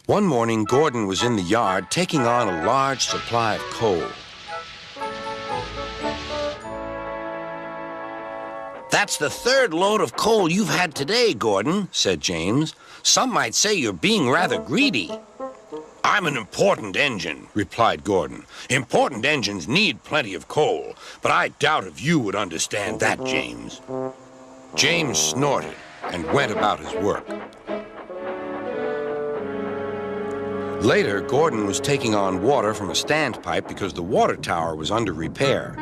One morning, Gordon was in the yard taking on a large supply of coal. That's the third load of coal you've had today, Gordon, said James. Some might say you're being rather greedy. I'm an important engine, replied Gordon. Important engines need plenty of coal, but I doubt if you would understand that, James. James snorted and went about his work. Later, Gordon was taking on water from a standpipe because the water tower was under repair.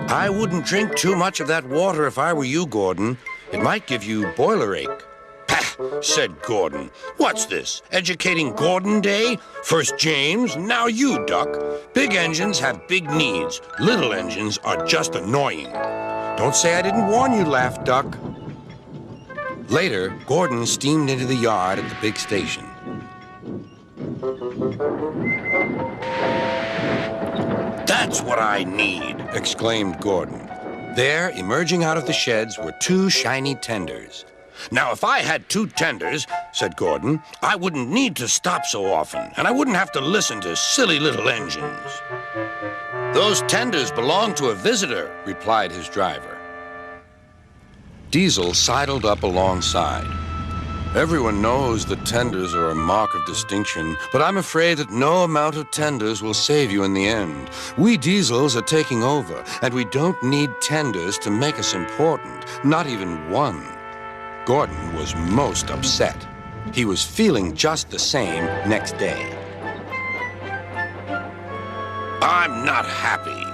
I wouldn't drink too much of that water if I were you, Gordon. It might give you boiler ache. Pah, said Gordon. What's this, educating Gordon Day? First James, now you, Duck. Big engines have big needs. Little engines are just annoying. Don't say I didn't warn you, laughed Duck. Later, Gordon steamed into the yard at the big station. That's what I need, exclaimed Gordon. There, emerging out of the sheds, were two shiny tenders. Now, if I had two tenders, said Gordon, I wouldn't need to stop so often, and I wouldn't have to listen to silly little engines. Those tenders belong to a visitor, replied his driver. Diesel sidled up alongside. Everyone knows that tenders are a mark of distinction, but I'm afraid that no amount of tenders will save you in the end. We Diesels are taking over, and we don't need tenders to make us important, not even one. Gordon was most upset. He was feeling just the same next day. I'm not happy.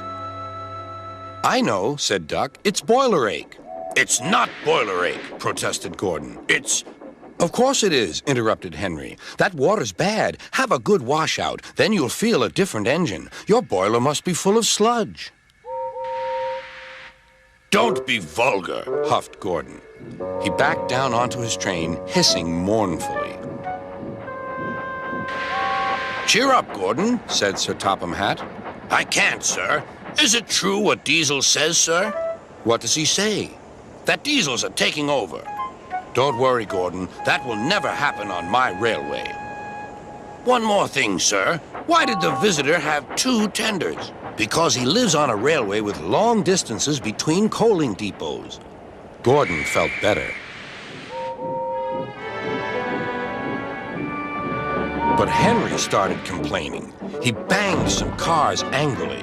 I know, said Duck. It's boiler ache. It's not boiler ache, protested Gordon. It's... Of course it is, interrupted Henry. That water's bad. Have a good washout. Then you'll feel a different engine. Your boiler must be full of sludge. Don't be vulgar, huffed Gordon. He backed down onto his train, hissing mournfully. Cheer up, Gordon, said Sir Topham Hatt. I can't, sir. Is it true what Diesel says, sir? What does he say? That Diesels are taking over. Don't worry, Gordon. That will never happen on my railway. One more thing, sir. Why did the visitor have two tenders? Because he lives on a railway with long distances between coaling depots. Gordon felt better. But Henry started complaining. He banged some cars angrily.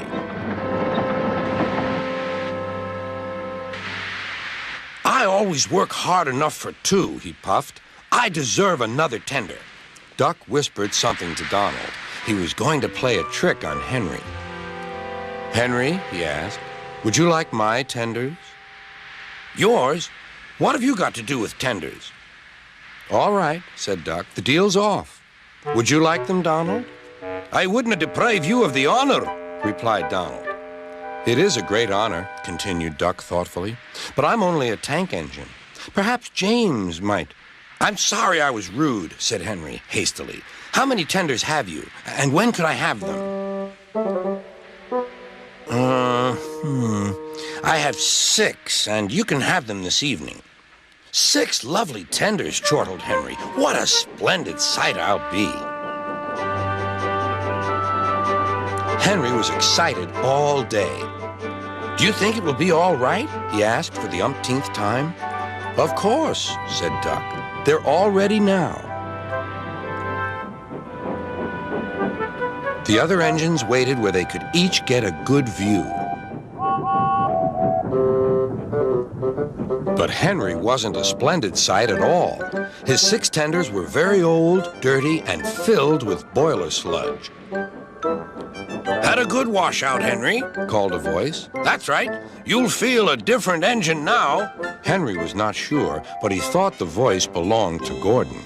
I always work hard enough for two, he puffed. I deserve another tender. Duck whispered something to Donald. He was going to play a trick on Henry. Henry, he asked, would you like my tenders? Yours? What have you got to do with tenders? All right, said Duck. The deal's off. Would you like them, Donald? I wouldn't deprive you of the honor, replied Donald. It is a great honor, continued Duck thoughtfully, but I'm only a tank engine. Perhaps James might. I'm sorry I was rude, said Henry hastily. How many tenders have you, and when could I have them? I have 6, and you can have them this evening. 6 lovely tenders, chortled Henry. What a splendid sight I'll be. Henry was excited all day. Do you think it will be all right? He asked for the umpteenth time. Of course, said Duck. They're all ready now. The other engines waited where they could each get a good view. But Henry wasn't a splendid sight at all. His 6 tenders were very old, dirty, and filled with boiler sludge. Had a good washout, Henry, called a voice. That's right. You'll feel a different engine now. Henry was not sure, but he thought the voice belonged to Gordon.